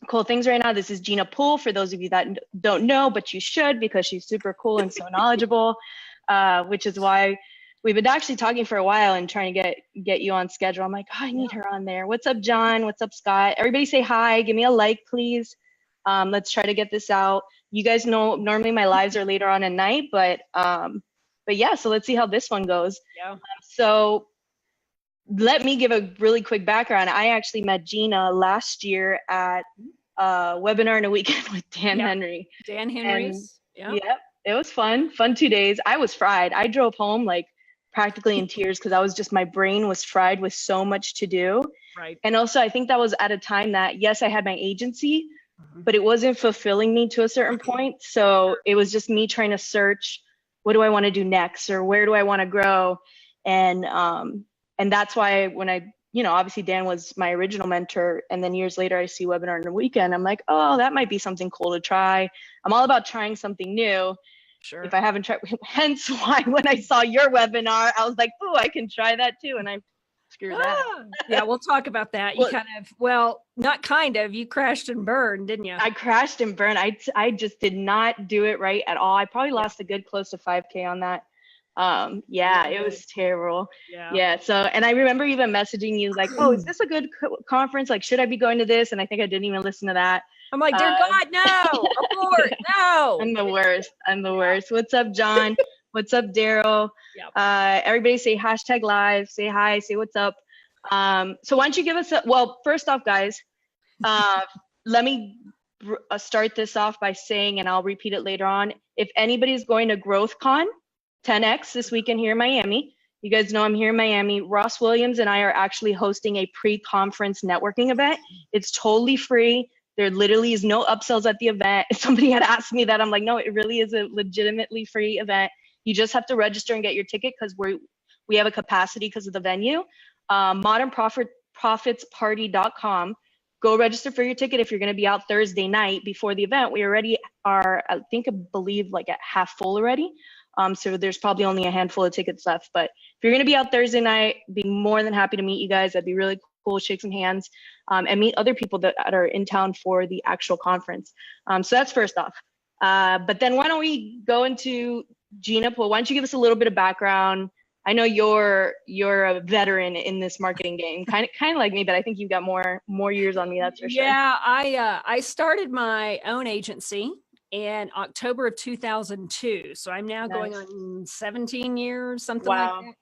cool things right now. This is Jeanna Pool, for those of you that don't know, but you should, because she's super cool and so knowledgeable, which is why we've been actually talking for a while and trying to get you on schedule. I'm like, oh, I need her on there. What's up, John? What's up, Scott? Everybody say hi. Give me a like, please. Let's try to get this out. You guys know normally my lives are later on at night, but yeah, so let's see how this one goes. Yeah. So let me give a really quick background. I actually met Jeanna last year at a webinar in a weekend with Dan Henry. Dan Henry's. Yep, it was fun 2 days. I was fried. I drove home like practically in tears because my brain was fried with so much to do. Right. And also I think that was at a time that, yes, I had my agency, but it wasn't fulfilling me to a certain point. So it was just me trying to search, what do I want to do next, or where do I want to grow? And that's why when I, obviously Dan was my original mentor, and then years later I see webinar in the weekend, I'm like, oh, that might be something cool to try. I'm all about trying something new. Sure. If I haven't tried, hence why when I saw your webinar, I was like, oh, I can try that too. And I screwed that. Yeah, we'll talk about that. You you crashed and burned, didn't you? I crashed and burned. I just did not do it right at all. I probably lost a good close to 5K on that. It was terrible. Yeah. So, and I remember even messaging you like, oh, is this a good conference? Like, should I be going to this? And I think I didn't even listen to that. I'm like, dear God, no, abort, no. I'm the worst. What's up, John? What's up, Daryl? Yep. Everybody say #live, say hi, say what's up. So why don't you give us first off, guys, let me start this off by saying, and I'll repeat it later on, if anybody's going to GrowthCon 10X this weekend here in Miami, you guys know I'm here in Miami, Ross Williams and I are actually hosting a pre-conference networking event. It's totally free. There literally is no upsells at the event. If somebody had asked me that, I'm like, no, it really is a legitimately free event. You just have to register and get your ticket because we have a capacity because of the venue. modernprofitsparty.com. Go register for your ticket if you're going to be out Thursday night before the event. We already are, I believe like at half full already. So there's probably only a handful of tickets left. But if you're going to be out Thursday night, be more than happy to meet you guys. That'd be really cool. Shake some hands and meet other people that are in town for the actual conference. So that's first off. But then why don't we go into Jeanna Pool? Why don't you give us a little bit of background? I know you're a veteran in this marketing game, kind of like me, but I think you've got more years on me. That's for sure. Yeah, I started my own agency in October of 2002. So I'm now going on 17 years, something like that.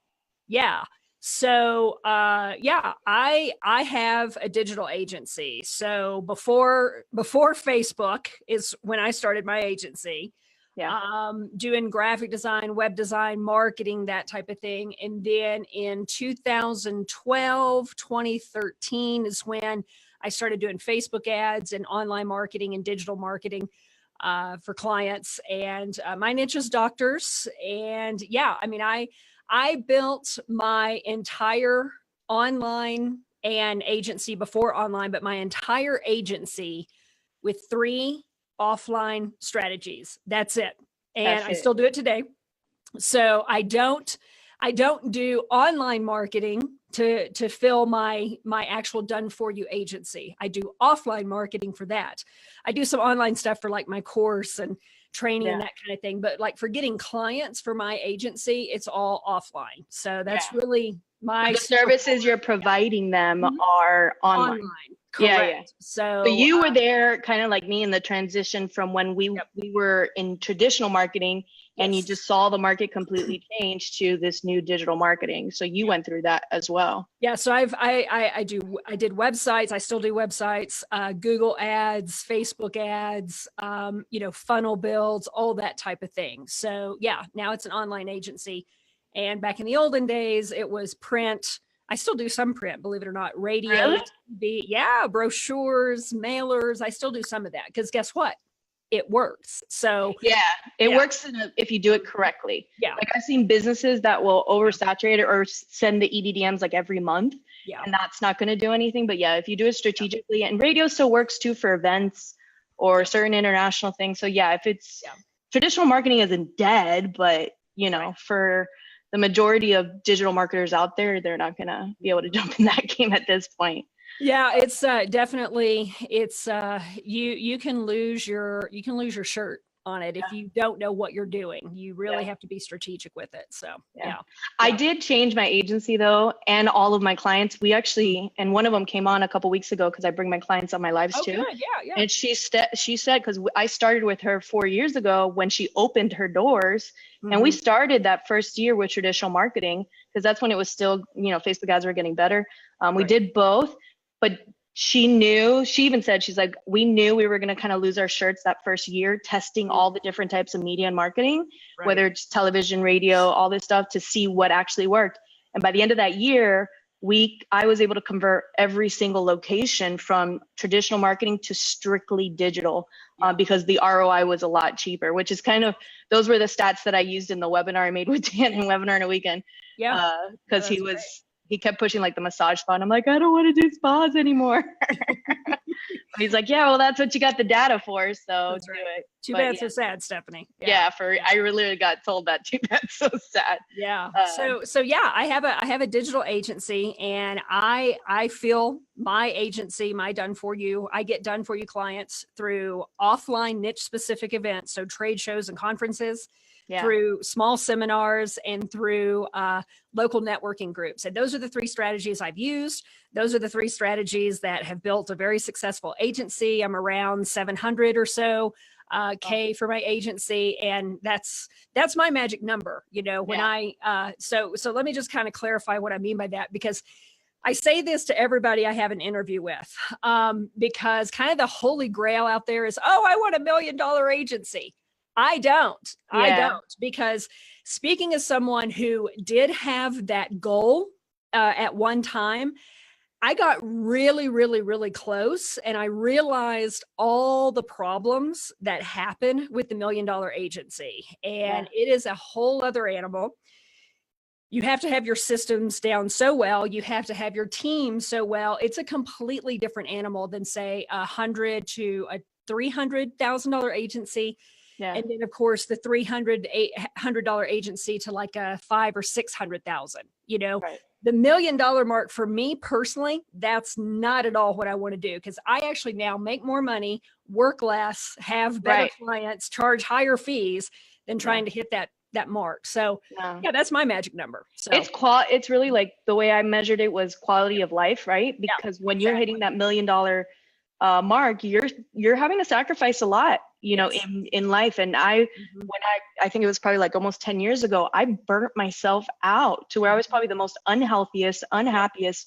Yeah. So, I have a digital agency. So before Facebook is when I started my agency, doing graphic design, web design, marketing, that type of thing. And then in 2012, 2013 is when I started doing Facebook ads and online marketing and digital marketing for clients. And my niche is doctors. And I built my entire online and agency before online, but my entire agency with 3 offline strategies. That's it. And I still do it today. So I don't do online marketing to fill my actual done for you agency. I do offline marketing for that. I do some online stuff for like my course and training and that kind of thing. But like for getting clients for my agency, it's all offline. So that's really my services you're providing them are online. Correct. Yeah. So you were there kind of like me in the transition from when we were in traditional marketing and you just saw the market completely change to this new digital marketing. So you went through that as well. Yeah. So I did websites. I still do websites, Google ads, Facebook ads, funnel builds, all that type of thing. So now it's an online agency. And back in the olden days, it was print. I still do some print, believe it or not, radio, TV, brochures, mailers. I still do some of that because guess what? It works. So it works if you do it correctly. Yeah. Like I've seen businesses that will oversaturate it or send the EDDMs like every month. Yeah. And that's not going to do anything. But if you do it strategically, and radio still works too for events or certain international things. So if it's traditional marketing isn't dead, but for the majority of digital marketers out there, they're not going to be able to jump in that game at this point. Yeah, it's definitely, it's you can lose your shirt on it if you don't know what you're doing. You really have to be strategic with it. So yeah. I did change my agency though, and all of my clients. We actually, and one of them came on a couple weeks ago because I bring my clients on my lives too. Good. Yeah. And she said, because I started with her 4 years ago when she opened her doors, and we started that first year with traditional marketing because that's when it was still, Facebook ads were getting better. We did both, but she even said, she's like, we knew we were going to kind of lose our shirts that first year testing all the different types of media and marketing, whether it's television, radio, all this stuff, to see what actually worked. And by the end of that year, I was able to convert every single location from traditional marketing to strictly digital because the ROI was a lot cheaper, which is those were the stats that I used in the webinar I made with Dan in Webinar in a Weekend. Because he kept pushing like the massage spa, and I'm like, I don't want to do spas anymore. He's like, yeah, well, that's what you got the data for, so do it. Too bad, so sad, Stephanie. I really got told that. Too bad, so sad. So yeah, I have a digital agency, and I feel my agency, my I get done for you clients through offline niche specific events, so trade shows and conferences. Through small seminars and through local networking groups. And those are the three strategies I've used. Those are the three strategies that have built a very successful agency. I'm around 700 or so K for my agency. And that's my magic number, so let me just kind of clarify what I mean by that, because I say this to everybody I have an interview with, because kind of the holy grail out there is, I want $1 million agency. I don't, because speaking as someone who did have that goal at one time, I got really, really, really close, and I realized all the problems that happen with the $1 million agency. And it is a whole other animal. You have to have your systems down so well. You have to have your team so well. It's a completely different animal than, say, $100,000 to a $300,000 agency. And then, of course, the $300 agency to like a $500,000 or $600,000. The $1 million mark for me personally, that's not at all what I want to do, because I actually now make more money, work less, have better clients, charge higher fees than trying to hit that mark. So that's my magic number. So it's really like the way I measured it was quality of life, right? Because when you're hitting that $1 million mark, you're having to sacrifice a lot, in life. And I think it was probably like almost 10 years ago, I burnt myself out to where I was probably the most unhappiest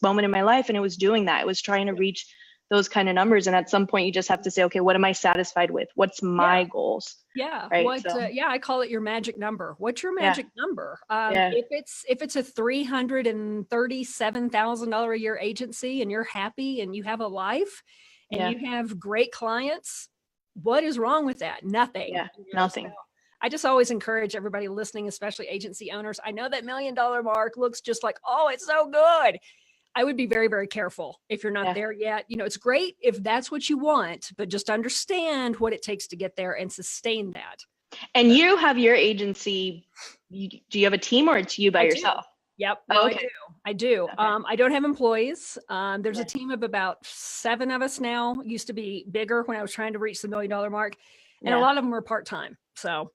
moment in my life. And it was doing that. It was trying to reach those kind of numbers. And at some point you just have to say, okay, what am I satisfied with? What's my goals? Right? I call it your magic number. What's your magic number? If it's a $337,000 a year agency and you're happy and you have a life and you have great clients, what is wrong with that? Nothing. Nothing. So I just always encourage everybody listening, especially agency owners. I know that $1 million mark looks just like, it's so good. I would be very, very careful if you're not there yet. It's great if that's what you want, but just understand what it takes to get there and sustain that. And you have your agency. Do you have a team, or it's you by yourself? Yep. I do. I don't have employees. There's a team of about 7 of us now. It used to be bigger when I was trying to reach the $1 million mark, and a lot of them are part-time. So,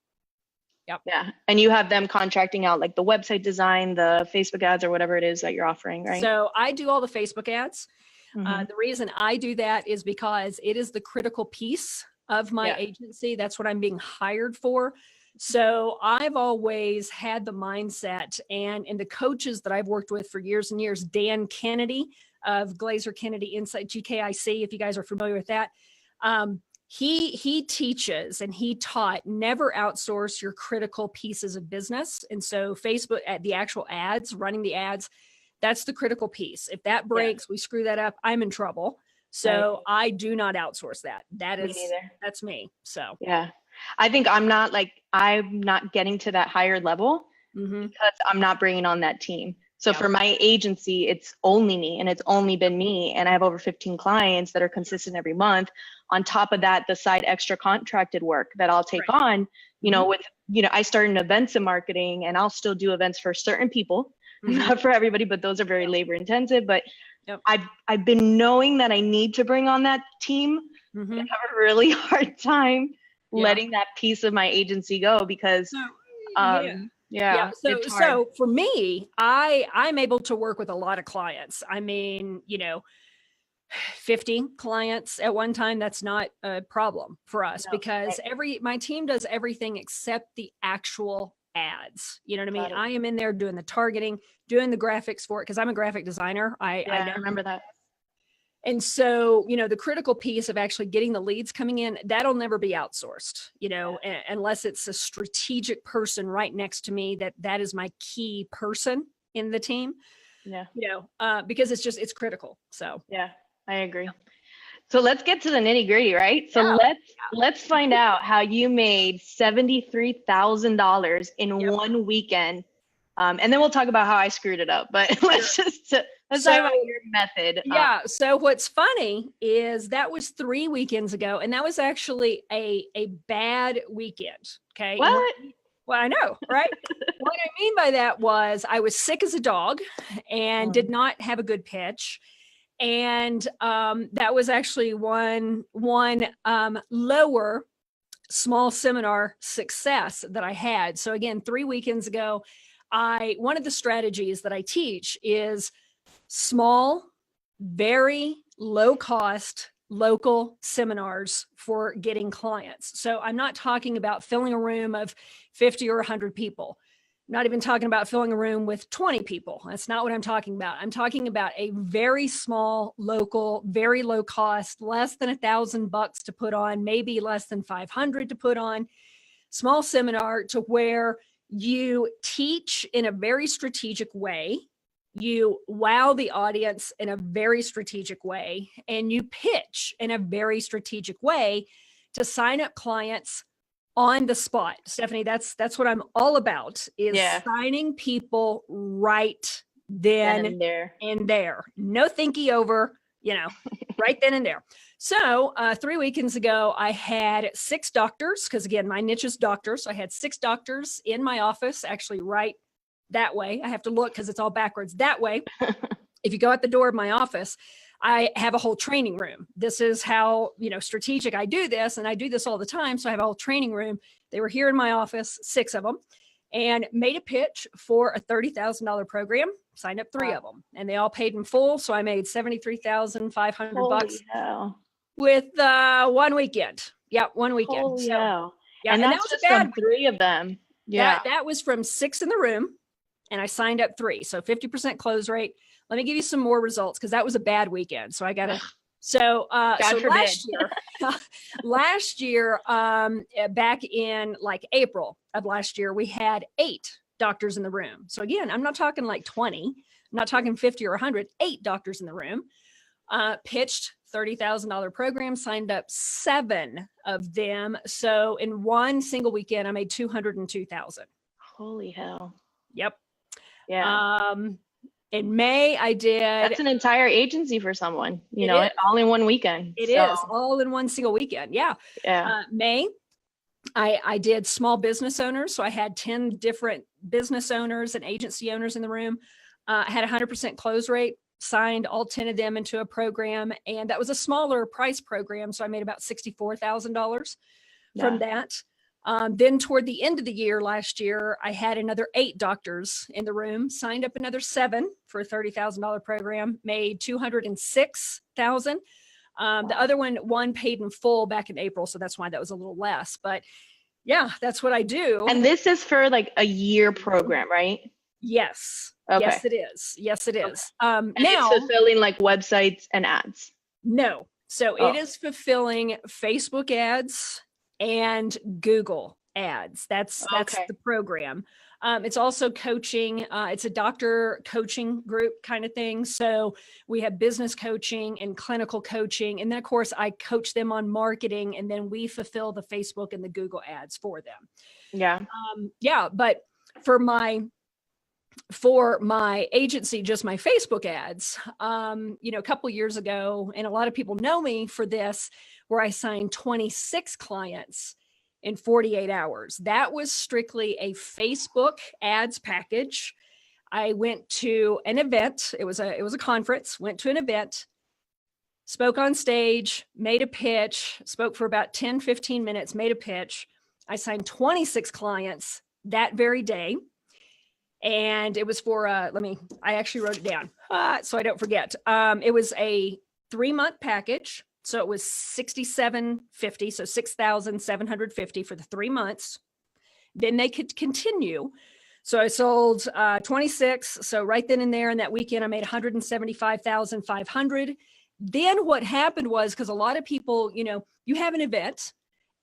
And you have them contracting out like the website design, the Facebook ads, or whatever it is that you're offering, right? So I do all the Facebook ads. The reason I do that is because it is the critical piece of my agency. That's what I'm being hired for. So I've always had the mindset, and the coaches that I've worked with for years and years, Dan Kennedy of Glazer Kennedy Insight GKIC, if you guys are familiar with that, he teaches and he taught never outsource your critical pieces of business. And so Facebook, at the actual ads, running the ads, that's the critical piece. If that breaks, we screw that up, I'm in trouble. So I do not outsource that. That's me. So I think I'm not getting to that higher level because I'm not bringing on that team. So for my agency, it's only me, and it's only been me. And I have over 15 clients that are consistent every month. On top of that, the side extra contracted work that I'll take on, I started in events and marketing, and I'll still do events for certain people, not for everybody, but those are very labor intensive. But Yep. I've been knowing that I need to bring on that team. Mm-hmm. I have a really hard time letting that piece of my agency go because So for me, I'm able to work with a lot of clients. I mean, 50 clients at one time, that's not a problem for us because my team does everything except the actual ads. You know what I mean? I am in there doing the targeting, doing the graphics for it because I'm a graphic designer. I remember that. And so, the critical piece of actually getting the leads coming in, that'll never be outsourced, unless it's a strategic person right next to me, that is my key person in the team, because it's critical. So, yeah, I agree. So let's get to the nitty gritty, right? So let's find out how you made $73,000 in one weekend. And then we'll talk about how I screwed it up, but let's talk about your method. Yeah. So what's funny is that was 3 weekends ago, and that was actually a bad weekend. Okay. What? Well, I know, right? What I mean by that was I was sick as a dog and did not have a good pitch. And that was actually one lower small seminar success that I had. So again, 3 weekends ago, one of the strategies that I teach is small, very low cost, local seminars for getting clients. So I'm not talking about filling a room of 50 or 100 people. I'm not even talking about filling a room with 20 people. That's not what I'm talking about. I'm talking about a very small, local, very low cost, less than $1,000 to put on, maybe less than 500 to put on, small seminar to where you teach in a very strategic way. You wow the audience in a very strategic way, and you pitch in a very strategic way to sign up clients on the spot. Stephanie, that's what I'm all about, is signing people right then and there. No thinky over, right then and there. So 3 weekends ago, I had 6 doctors, because again, my niche is doctors. So I had 6 doctors in my office, actually right that way. I have to look because it's all backwards that way. If you go out the door of my office, I have a whole training room. This is how, strategic I do this. And I do this all the time. So I have a whole training room. They were here in my office, 6 of them, and made a pitch for a $30,000 program, signed up 3 of them, and they all paid in full. So I made $73,500 with 1 weekend. Yeah. 1 weekend. Holy hell. Yeah. And that was just from 3 of them. Yeah. That was from 6 in the room, and I signed up 3. So 50% close rate. Let me give you some more results, because that was a bad weekend. So I got to, so last year, back in like April of last year, we had 8 doctors in the room. So again, I'm not talking like 20, I'm not talking 50 or 100, 8 doctors in the room, pitched $30,000 program, signed up 7 of them. So in one single weekend, I made $202,000. Holy hell. Yep. Yeah. In May, I did. That's an entire agency for someone, all in one weekend. It is all in one single weekend. Yeah. May, I did small business owners. So I had 10 different business owners and agency owners in the room. I had 100% close rate, signed all 10 of them into a program. And that was a smaller price program. So I made about $64,000 from that. Then toward the end of the year last year, I had another 8 doctors in the room, signed up another 7 for a $30,000 program, made $206,000. The other one paid in full back in April. So that's why that was a little less, but yeah, that's what I do. And this is for like a year program, right? Yes. Okay. Yes, it is. Yes, it is. Now it's fulfilling like websites and ads. No. So it is fulfilling Facebook ads and Google ads. That's the program. It's also coaching. It's a doctor coaching group kind of thing. So we have business coaching and clinical coaching. And then of course I coach them on marketing, and then we fulfill the Facebook and the Google ads for them. Yeah. But for my agency, just my Facebook ads, a couple of years ago, and a lot of people know me for this, where I signed 26 clients in 48 hours. That was strictly a Facebook ads package. I went to an event. It was a conference, went to an event, spoke on stage, made a pitch, spoke for about 10, 15 minutes, made a pitch. I signed 26 clients that very day. And it was for, I actually wrote it down so I don't forget. It was a 3-month package. So it was $6,750, so $6,750 for the 3 months. Then they could continue. So I sold 26. So right then and there in that weekend, I made $175,500. Then what happened was, because a lot of people, you have an event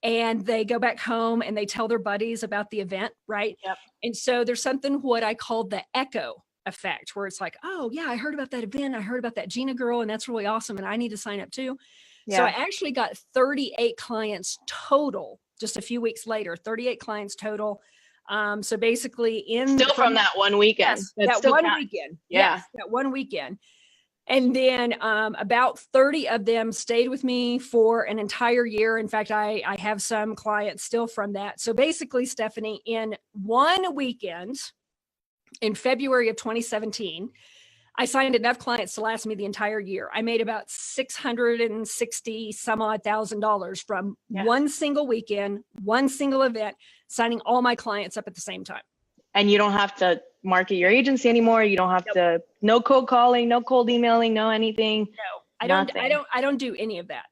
and they go back home and they tell their buddies about the event, right? Yep. And so there's something what I call the echo effect, where it's like, oh yeah, I heard about that event. I heard about that Jeanna girl and that's really awesome. And I need to sign up too. Yeah. So I actually got 38 clients total, just a few weeks later, 38 clients total. So basically from that one weekend. Yes, that one weekend. Yeah. Yes, that one weekend. And then about 30 of them stayed with me for an entire year. In fact, I have some clients still from that. So basically, Stephanie, in one weekend in February of 2017, I signed enough clients to last me the entire year. I made about $660 some odd $1,000 from one single weekend, one single event, signing all my clients up at the same time. And you don't have to market your agency anymore. You don't have to, no cold calling, no cold emailing, no anything. No, I don't do any of that.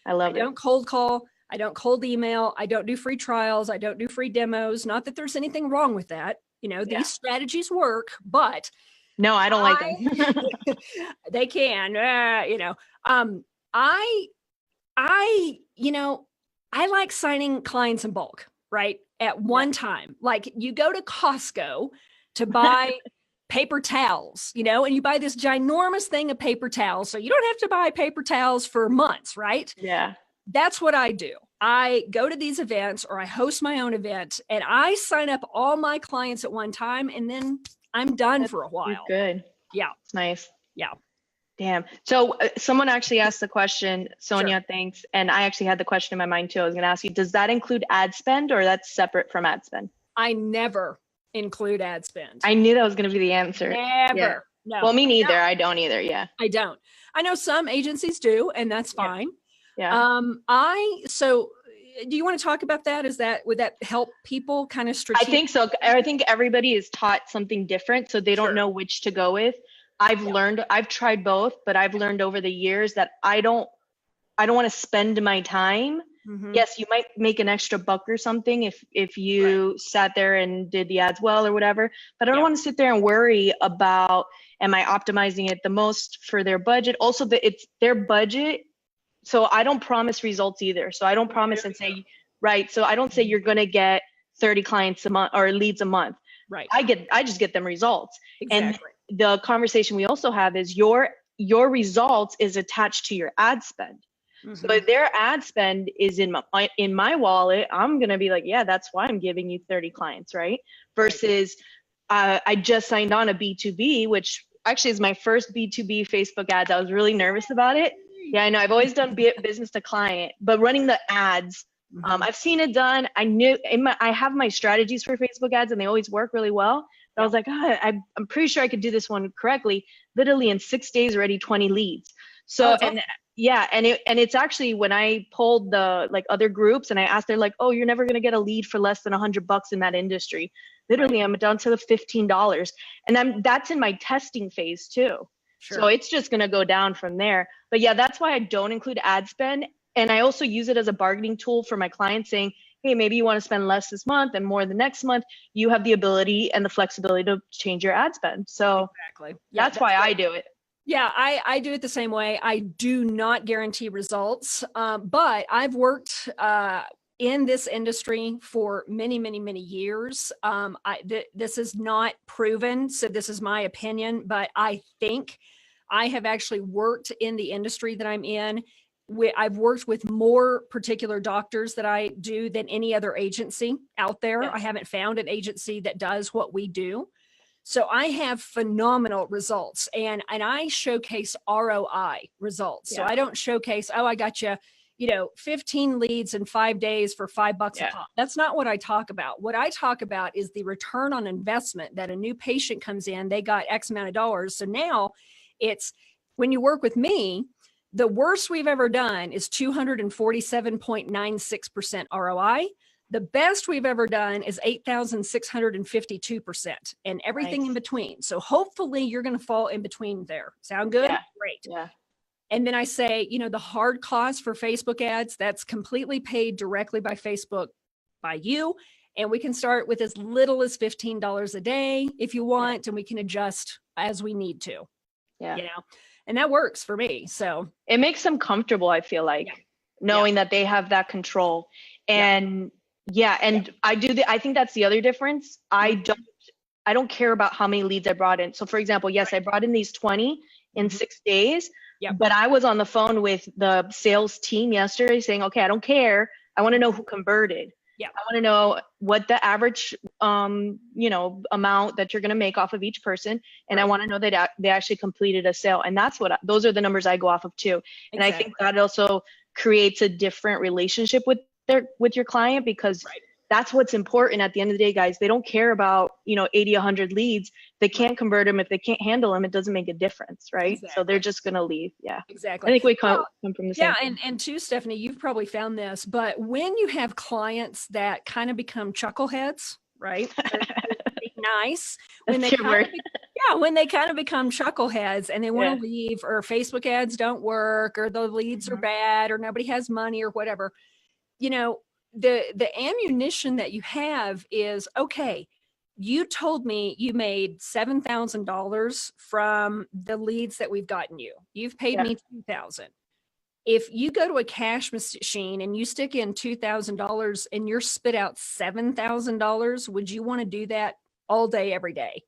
I love it. I don't cold call. I don't cold email. I don't do free trials. I don't do free demos. Not that there's anything wrong with that. These strategies work, but no, I don't like them. They can, I like signing clients in bulk, right? At one time, like you go to Costco to buy paper towels, and you buy this ginormous thing of paper towels. So you don't have to buy paper towels for months, right? Yeah. That's what I do. I go to these events or I host my own event and I sign up all my clients at one time and then I'm done for a while. Good. Yeah. It's nice. Yeah. Damn. So someone actually asked the question, Sonia, Sure. Thanks. And I actually had the question in my mind too. I was going to ask you, does that include ad spend or that's separate from ad spend? I never include ad spend. I knew that was going to be the answer. Never. Yeah. No. Well, me neither. I don't either. Yeah. I don't. I know some agencies do, and that's fine. Yeah. So do you want to talk about that? Would that help people kind of strategically? I think so. I think everybody is taught something different, so they don't know which to go with. I've tried both, but I've learned over the years that I don't want to spend my time. Mm-hmm. Yes, you might make an extra buck or something if you sat there and did the ads well or whatever, but I don't want to sit there and worry about, am I optimizing it the most for their budget? Also, it's their budget. So I don't promise results either. So I don't promise and say, right. So I don't say you're going to get 30 clients a month or leads a month. Right. I just get them results. Exactly. And the conversation we also have is your results is attached to your ad spend. Mm-hmm. So if their ad spend is in my wallet, I'm going to be like, yeah, that's why I'm giving you 30 clients. Right. Versus I just signed on a B2B, which actually is my first B2B Facebook ads. I was really nervous about it. Yeah, I know. I've always done business to client, but running the ads, I've seen it done. I have my strategies for Facebook ads and they always work really well. But I was like, I'm pretty sure I could do this one correctly. Literally in 6 days, already 20 leads. So, and it's actually when I polled the other groups and I asked, they're like, oh, you're never going to get a lead for less than $100 in that industry. Literally, I'm down to the $15. And that's in my testing phase too. Sure. So it's just going to go down from there. But yeah, that's why I don't include ad spend. And I also use it as a bargaining tool for my clients saying, hey, maybe you want to spend less this month and more the next month. You have the ability and the flexibility to change your ad spend. So exactly. That's why I do it. Yeah, I do it the same way. I do not guarantee results, but I've worked in this industry for many, many, many years. This is not proven, so this is my opinion, but I think I have actually worked in the industry that I'm in. I've worked with more particular doctors that I do than any other agency out there. I haven't found an agency that does what we do. So I have phenomenal results and I showcase ROI results. So I don't showcase, oh, I got you, 15 leads in 5 days for $5 a pop. That's not what I talk about. What I talk about is the return on investment that a new patient comes in, they got X amount of dollars. So now it's, when you work with me, the worst we've ever done is 247.96% ROI. The best we've ever done is 8,652% and everything in between. So hopefully you're going to fall in between there. Sound good? Yeah. Great. Yeah. And then I say, the hard cost for Facebook ads, that's completely paid directly by Facebook, by you. And we can start with as little as $15 a day if you want, and we can adjust as we need to. Yeah. And that works for me. So it makes them comfortable, I feel like, knowing that they have that control. And I think that's the other difference. I don't care about how many leads I brought in. So for example, I brought in these 20 in 6 days, but I was on the phone with the sales team yesterday saying, okay, I don't care. I want to know who converted. I want to know what the average, amount that you're going to make off of each person. And I want to know that they actually completed a sale. And those are the numbers I go off of too. And I think that also creates a different relationship with your client, because that's what's important at the end of the day, guys. They don't care about, 80, 100 leads. They can't convert them. If they can't handle them, it doesn't make a difference. Right. Exactly. So they're just going to leave. Yeah, exactly. I think we come from the same. Yeah. And too, Stephanie, you've probably found this, but when you have clients that kind of become chuckleheads, right? Nice. When they when they kind of become chuckleheads and they want to leave, or Facebook ads don't work, or the leads are bad, or nobody has money or whatever, the ammunition that you have is, okay, you told me you made $7,000 from the leads that we've gotten you. You've paid me $2,000. If you go to a cash machine and you stick in $2,000 and you're spit out $7,000, would you want to do that all day, every day?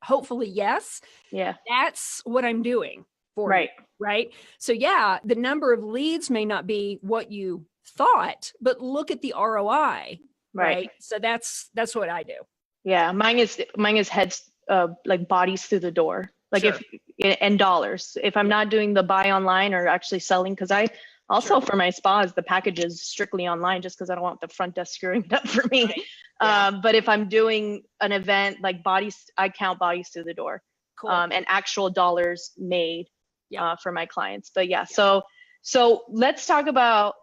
Hopefully, yes. Yeah. That's what I'm doing for you, right? So the number of leads may not be what you thought, but look at the ROI, right? So that's what I do. Yeah, mine is heads, like bodies through the door, like and dollars. If I'm not doing the buy online or actually selling, because I'll sell for my spas the packages strictly online, just because I don't want the front desk screwing it up for me. But if I'm doing an event like I count bodies through the door, and actual dollars made for my clients. But so let's talk about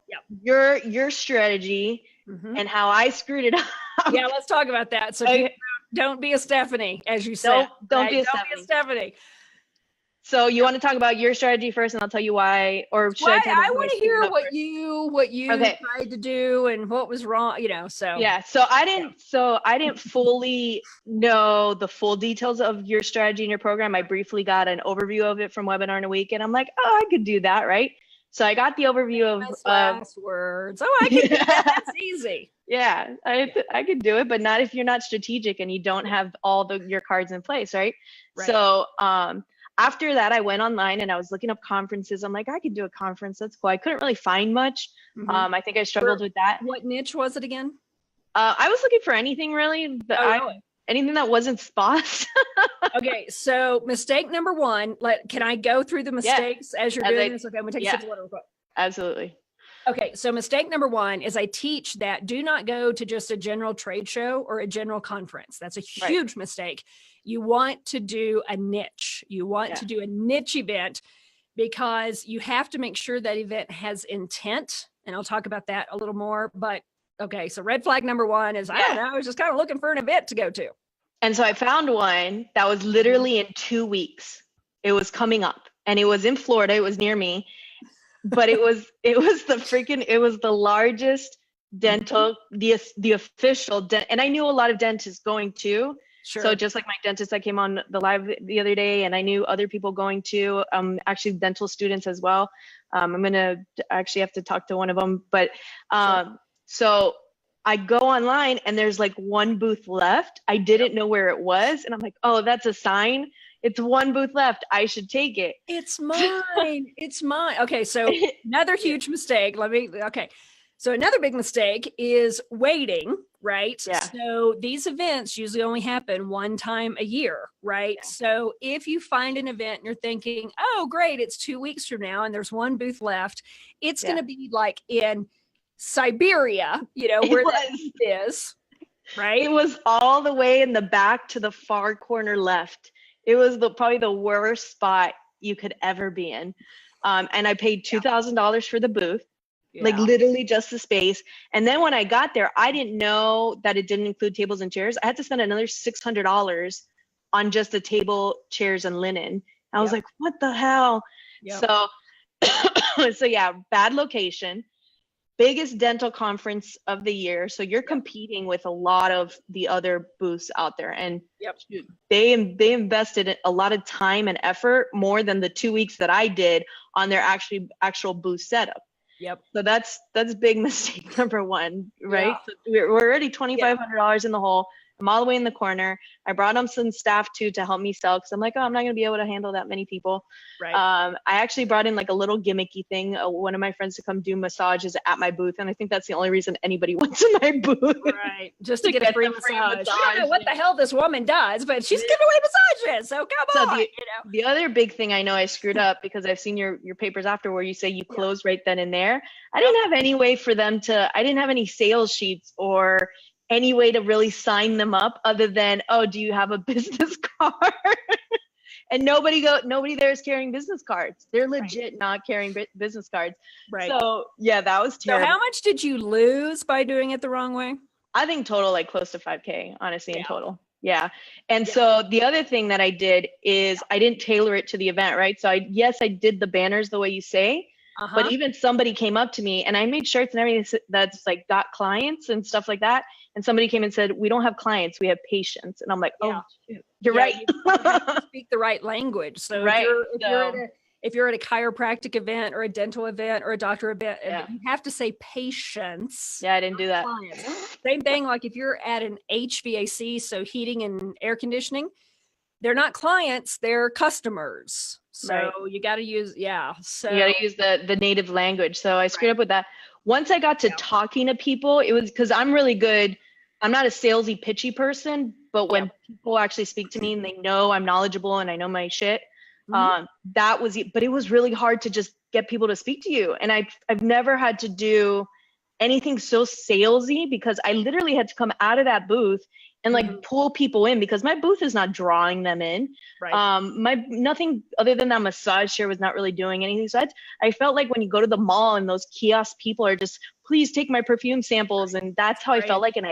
your strategy and how I screwed it up. Yeah, let's talk about that. So don't be a Stephanie, as you said. Don't be a Stephanie. So you want to talk about your strategy first, and I'll tell you why, or should I want to hear what you tried to do and what was wrong, so. Yeah. So I didn't fully know the full details of your strategy and your program. I briefly got an overview of it from Webinar in a Week, and I'm like, oh, I could do that. Right. So I got the overview of last words. Oh, I can do that. That's easy. Yeah, I could do it, but not if you're not strategic and you don't have all your cards in place, right? So after that, I went online and I was looking up conferences. I'm like, I could do a conference. That's cool. I couldn't really find much. I think I struggled with that. What niche was it again? I was looking for anything really, but anything that wasn't spas. Okay, so mistake number one. Can I go through the mistakes as you're doing this? Okay, I'm gonna take a sip of water real quick. Absolutely. Okay, so mistake number one is I teach that do not go to just a general trade show or a general conference. That's a huge mistake. You want to do a niche. You want to do a niche event, because you have to make sure that event has intent. And I'll talk about that a little more. But okay, so red flag number one is, I don't know, I was just kind of looking for an event to go to. And so I found one that was literally in 2 weeks. It was coming up, and it was in Florida. It was near me. But it was the largest dental, the official and I knew a lot of dentists going too. Sure. So just like my dentist that came on the live the other day, and I knew other people going to, actually dental students as well. I'm gonna actually have to talk to one of them, but so I go online and there's like one booth left. I didn't know where it was, and I'm like, oh, that's a sign. It's one booth left. I should take it. It's mine. It's mine. Okay. So another huge mistake. So another big mistake is waiting right? Yeah. So these events usually only happen one time a year, right? Yeah. So if you find an event and you're thinking, oh, great, it's 2 weeks from now and there's one booth left, it's going to be like in Siberia, where that booth is, right? It was all the way in the back to the far corner left. It was probably the worst spot you could ever be in. And I paid $2,000 for the booth. Like literally just the space. And then when I got there, I didn't know that it didn't include tables and chairs. I had to spend another $600 on just the table, chairs, and linen. I was like, what the hell? So, so yeah, bad location, biggest dental conference of the year. So you're competing with a lot of the other booths out there. And they invested a lot of time and effort, more than the 2 weeks that I did on their actual booth setup. So that's big mistake number one, right? So we're already $2,500 in the hole. I'm all the way in the corner. I brought them some staff too to help me sell, because I'm like, oh, I'm not going to be able to handle that many people. I actually brought in like a little gimmicky thing, one of my friends to come do massages at my booth, and I think that's the only reason anybody went to my booth. Just to get a free massage. I don't know what the hell this woman does, but she's giving away massages, so come on. The other big thing I know I screwed up, because I've seen your papers after where you say you close right then and there. I didn't have any way for them to, I didn't have any sales sheets or any way to really sign them up other than, oh, do you have a business card? And nobody there is carrying business cards. They're legit not carrying business cards. So yeah, that was terrible. So how much did you lose by doing it the wrong way? I think total like close to 5K, honestly, in total. Yeah. And so the other thing that I did is I didn't tailor it to the event, right? So I did the banners the way you say, but even somebody came up to me, and I made shirts and everything that's like got clients and stuff like that. And somebody came and said, we don't have clients, we have patients. And I'm like, oh, shoot, you're right. You have to speak the right language. So if you're at a chiropractic event or a dental event or a doctor event, you have to say patients. Yeah, I didn't do that. Clients. Same thing, like if you're at an HVAC, so heating and air conditioning, they're not clients, they're customers. So you got to use, so you got to use the native language. So I screwed up with that. Once I got to talking to people, it was because I'm really good. I'm not a salesy, pitchy person, but when people actually speak to me and they know I'm knowledgeable and I know my shit, that was it. But it was really hard to just get people to speak to you. And I've never had to do anything so salesy, because I literally had to come out of that booth and like pull people in, because my booth is not drawing them in. Nothing other than that massage chair was not really doing anything. So I felt like when you go to the mall and those kiosk people are just, please take my perfume samples. And that's how I felt like. And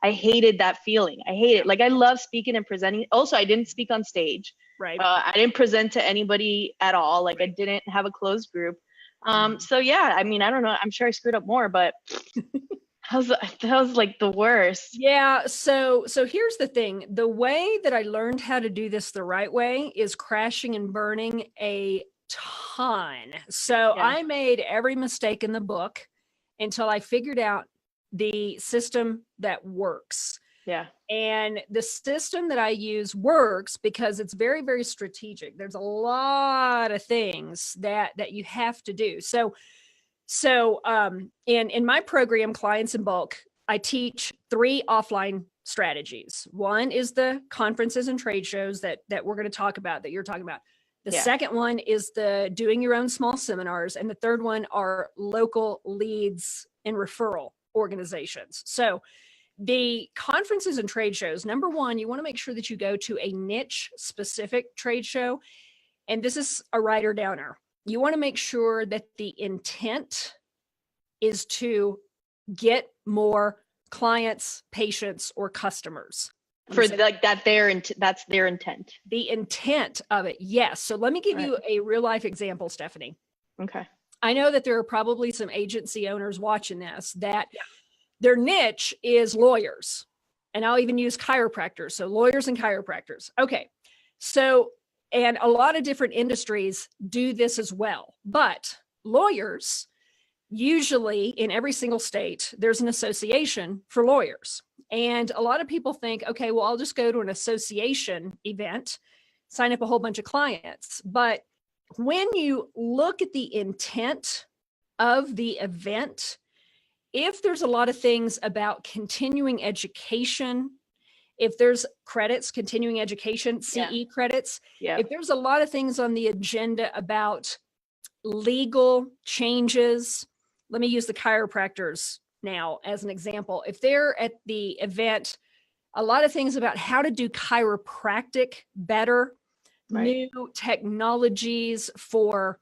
I hated that feeling. I hate it. Like I love speaking and presenting. Also, I didn't speak on stage. I didn't present to anybody at all. Like I didn't have a closed group. So yeah, I mean, I don't know. I'm sure I screwed up more, but that was like the worst. Yeah. So here's the thing. The way that I learned how to do this the right way is crashing and burning a ton. So I made every mistake in the book until I figured out the system that works. And the system that I use works because it's very, very strategic. There's a lot of things that you have to do. So in my program, Clients in Bulk, I teach 3 offline strategies. One is the conferences and trade shows that we're going to talk about, that you're talking about. The second one is the doing your own small seminars. And the third one are local leads and referral organizations. So the conferences and trade shows, number one, you want to make sure that you go to a niche specific trade show. And this is a writer downer. You want to make sure that the intent is to get more clients, patients, or customers. For like that, that's their intent. The intent of it, yes. So let me give you a real life example, Stephanie. Okay. I know that there are probably some agency owners watching this that their niche is lawyers. And I'll even use chiropractors. So lawyers and chiropractors. Okay. So, and a lot of different industries do this as well. But lawyers, usually in every single state, there's an association for lawyers. And a lot of people think, okay, well, I'll just go to an association event, sign up a whole bunch of clients. But when you look at the intent of the event, if there's a lot of things about continuing education, if there's credits, continuing education, CE credits, if there's a lot of things on the agenda about legal changes, let me use the chiropractors now as an example. If they're at the event, a lot of things about how to do chiropractic better, new technologies for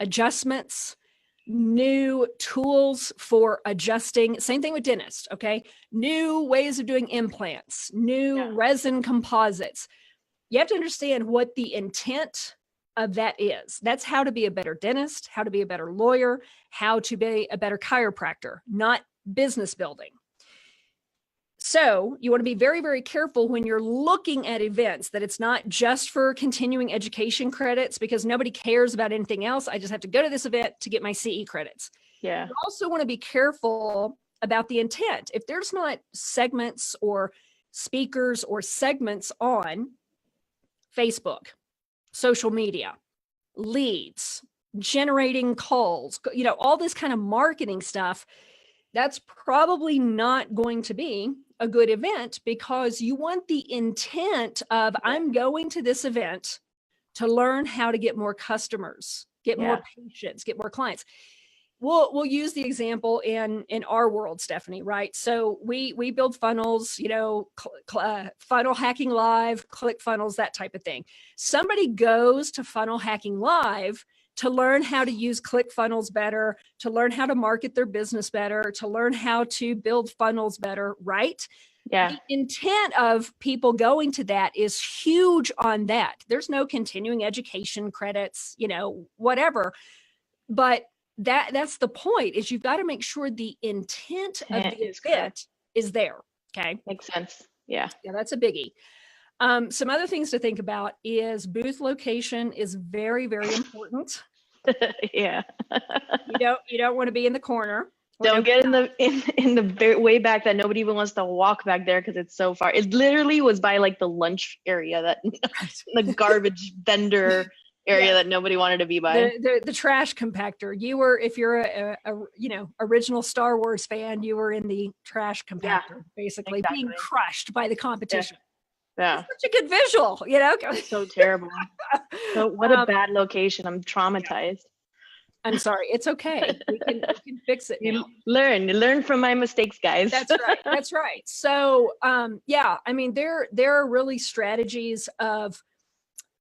adjustments, new tools for adjusting. Same thing with dentists, okay? New ways of doing implants, new resin composites. You have to understand what the intent of that is. That's how to be a better dentist, how to be a better lawyer, how to be a better chiropractor, not business building. So you want to be very, very careful when you're looking at events that it's not just for continuing education credits, because nobody cares about anything else. I just have to go to this event to get my CE credits. You also want to be careful about the intent. If there's not segments or speakers or segments on Facebook, social media, leads, generating calls, all this kind of marketing stuff, that's probably not going to be a good event, because you want the intent of, I'm going to this event to learn how to get more customers, get more patients, get more clients. We'll use the example in our world, Stephanie, right? So we build funnels, Funnel Hacking Live, ClickFunnels, that type of thing. Somebody goes to Funnel Hacking Live to learn how to use ClickFunnels better, to learn how to market their business better, to learn how to build funnels better, right? The intent of people going to that is huge on that. There's no continuing education credits, whatever. But that's the point, is you've got to make sure the intent of the event is there. Okay. Makes sense. Yeah, that's a biggie. Some other things to think about is booth location is very, very important. You don't want to be in the corner. Don't get in the way back that nobody even wants to walk back there because it's so far. It literally was by like the lunch area, that the garbage vendor area that nobody wanted to be by. The trash compactor. You were, if you're a original Star Wars fan, you were in the trash compactor, basically being crushed by the competition. It's such a good visual, It's so terrible. So what a bad location. I'm traumatized. I'm sorry. It's okay. We can fix it now. Learn from my mistakes, guys. That's right. So, there are really strategies of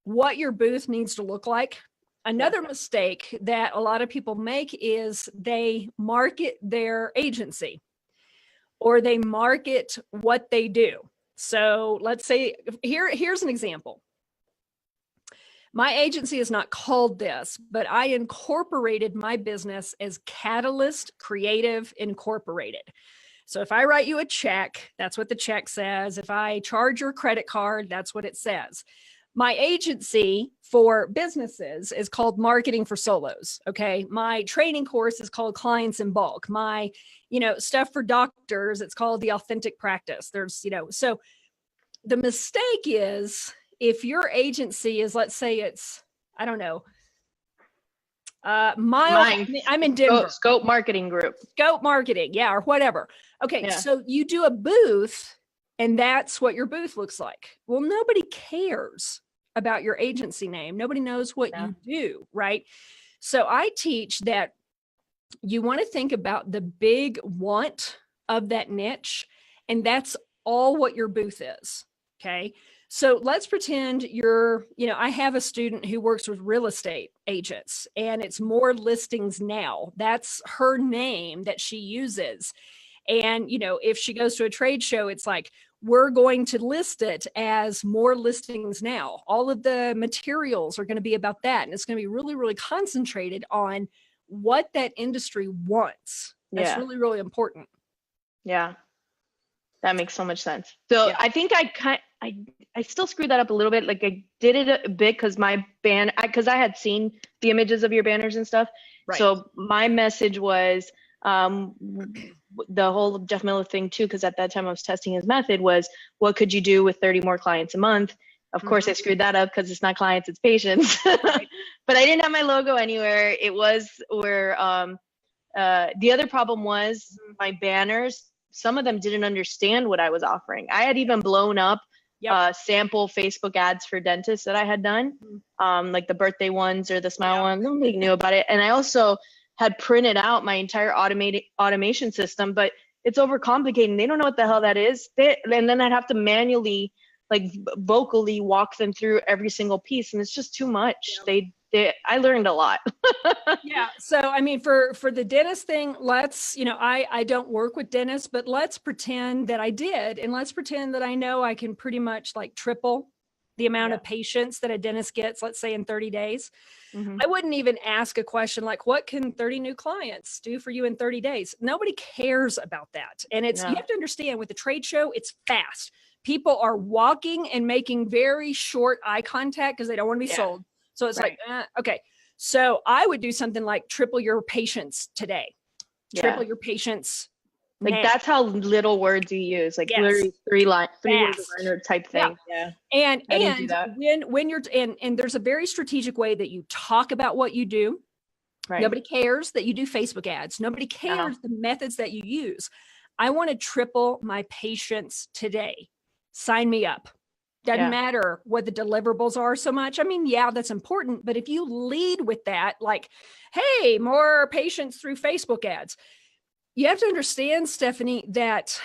what your booth needs to look like. Another mistake that a lot of people make is they market their agency, or they market what they do. So let's say, here's an example. My agency is not called this, but I incorporated my business as Catalyst Creative Incorporated. So if I write you a check, that's what the check says. If I charge your credit card, that's what it says. My agency for businesses is called Marketing for Solos. Okay. My training course is called Clients in Bulk. My, stuff for doctors, it's called The Authentic Practice. There's, so the mistake is, if your agency is, let's say it's, I don't know, I'm in Denver. Scope Marketing Group. Scope Marketing, or whatever. Okay, so you do a booth, and that's what your booth looks like. Well, nobody cares about your agency name. Nobody knows what you do, right? So I teach that you want to think about the big want of that niche, and that's all what your booth is, okay? So let's pretend I have a student who works with real estate agents, and it's More Listings Now. That's her name that she uses. And, if she goes to a trade show, it's like, we're going to list it as More Listings Now. All of the materials are going to be about that. And it's going to be really, really concentrated on what that industry wants. That's really, really important. Yeah. That makes so much sense. So I think I still screwed that up a little bit. Like I did it a bit because because I had seen the images of your banners and stuff. Right. So my message was the whole Jeff Miller thing too, because at that time I was testing his method, was what could you do with 30 more clients a month? Of course I screwed that up because it's not clients, it's patients. Right. But I didn't have my logo anywhere. It was where The other problem was my banners. Some of them didn't understand what I was offering. I had even blown up sample Facebook ads for dentists that I had done, like the birthday ones or the smile ones. Nobody knew about it. And I also had printed out my entire automation system, but it's overcomplicated. They don't know what the hell that is. And then I'd have to manually, like vocally walk them through every single piece. And it's just too much. I learned a lot. Yeah. So, I mean, for the dentist thing, let's, I don't work with dentists, but let's pretend that I did. And let's pretend that I know I can pretty much like triple the amount of patients that a dentist gets, let's say in 30 days. I wouldn't even ask a question like, what can 30 new clients do for you in 30 days? Nobody cares about that. And you have to understand with the trade show, it's fast. People are walking and making very short eye contact because they don't want to be sold. So it's like, okay. So I would do something like triple your patients today, triple your patients. Like now. That's how little words you use, like literally three words a liner type thing. Yeah. And when you're, and there's a very strategic way that you talk about what you do. Right. Nobody cares that you do Facebook ads. Nobody cares the methods that you use. I want to triple my patients today. Sign me up. Doesn't matter what the deliverables are so much. I mean, that's important. But if you lead with that, like, hey, more patients through Facebook ads, you have to understand, Stephanie, that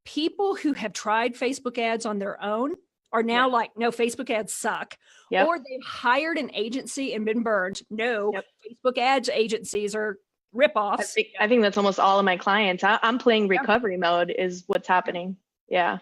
people who have tried Facebook ads on their own are now like, no, Facebook ads suck. Or they've hired an agency and been burned. No, Facebook ads agencies are ripoffs. I think that's almost all of my clients. I'm playing recovery mode is what's happening. Yeah.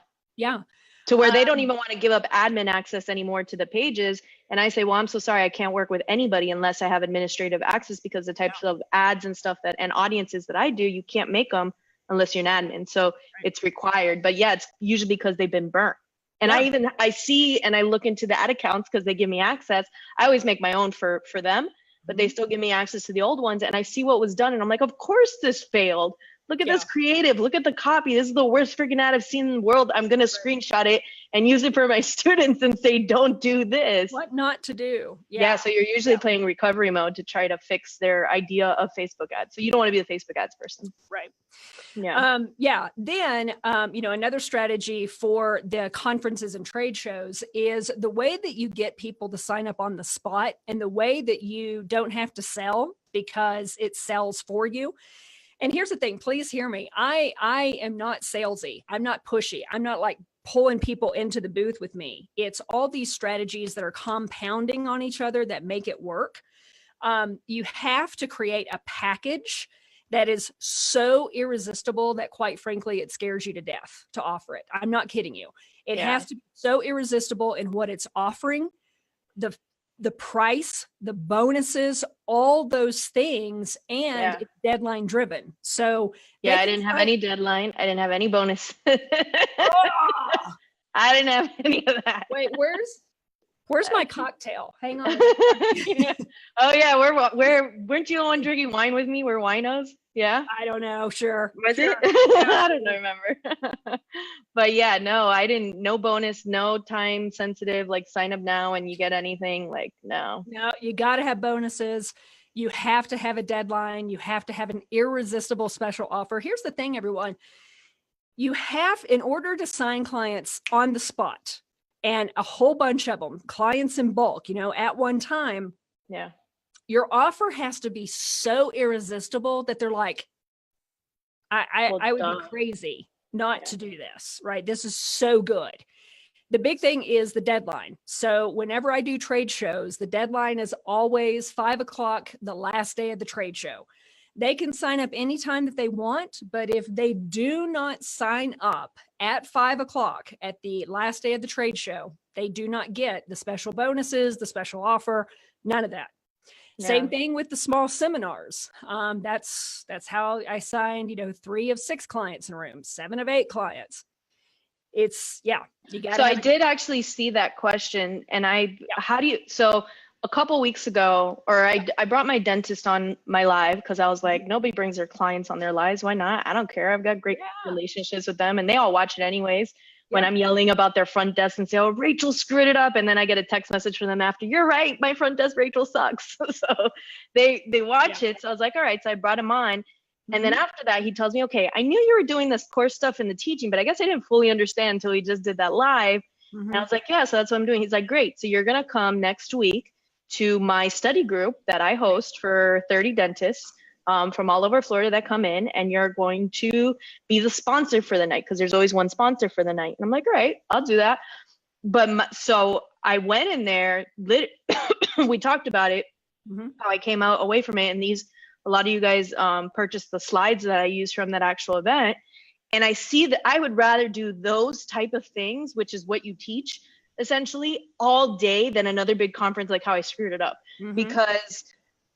To where they don't even want to give up admin access anymore to the pages. And I say, well, I'm so sorry, I can't work with anybody unless I have administrative access, because the types of ads and stuff and audiences that I do, you can't make them unless you're an admin. So it's required. But it's usually because they've been burnt. And I see and I look into the ad accounts because they give me access. I always make my own for them, but they still give me access to the old ones. And I see what was done. And I'm like, of course this failed. Look at this creative. Look at the copy. This is the worst freaking ad I've seen in the world. I'm going to screenshot it and use it for my students and say, don't do this. What not to do. So you're usually playing recovery mode to try to fix their idea of Facebook ads. So you don't want to be the Facebook ads person. Right. Then, another strategy for the conferences and trade shows is the way that you get people to sign up on the spot and the way that you don't have to sell because it sells for you. And here's the thing, please hear me. I am not salesy. I'm not pushy. I'm not like pulling people into the booth with me. It's all these strategies that are compounding on each other that make it work. You have to create a package that is so irresistible that quite frankly, it scares you to death to offer it. I'm not kidding you. It has to be so irresistible in what it's offering, the price, the bonuses, all those things, and it's deadline driven. So I didn't have any deadline. I didn't have any bonus. I didn't have any of that. Wait, where's my cocktail? Hang on. Oh yeah, weren't you the one drinking wine with me? We're winos. Yeah. I don't know. Sure. Was it? I don't remember. But no, I didn't. No bonus, no time sensitive. Like sign up now and you get anything. Like no. No, you got to have bonuses. You have to have a deadline. You have to have an irresistible special offer. Here's the thing, everyone. You have, in order to sign clients on the spot, and a whole bunch of them, clients in bulk, at one time. Yeah. Your offer has to be so irresistible that they're like, I would be crazy not to do this, right? This is so good. The big thing is the deadline. So whenever I do trade shows, the deadline is always 5:00, the last day of the trade show. They can sign up anytime that they want, but if they do not sign up at 5:00 at the last day of the trade show, they do not get the special bonuses, the special offer, none of that. Same thing with the small seminars. That's how I signed, 3 of 6 clients in a room, 7 of 8 clients. It's you got. So I did actually see that question, and so a couple weeks ago, or I brought my dentist on my live because I was like, nobody brings their clients on their lives. Why not? I don't care. I've got great relationships with them, and they all watch it anyways. When I'm yelling about their front desk and say, oh, Rachel screwed it up. And then I get a text message from them after, you're right, my front desk, Rachel sucks. So they watch it. So I was like, all right. So I brought him on And then after that, he tells me, okay, I knew you were doing this course stuff in the teaching, but I guess I didn't fully understand until we just did that live. And I was like, yeah, so that's what I'm doing. He's like, great. So you're going to come next week to my study group that I host for 30 dentists from all over Florida that come in, and you're going to be the sponsor for the night, because there's always one sponsor for the night. And I'm like, all right, I'll do that. But so I went in there, we talked about it, how I came out away from it. And a lot of you guys purchased the slides that I used from that actual event. And I see that I would rather do those type of things, which is what you teach essentially, all day than another big conference like how I screwed it up. Because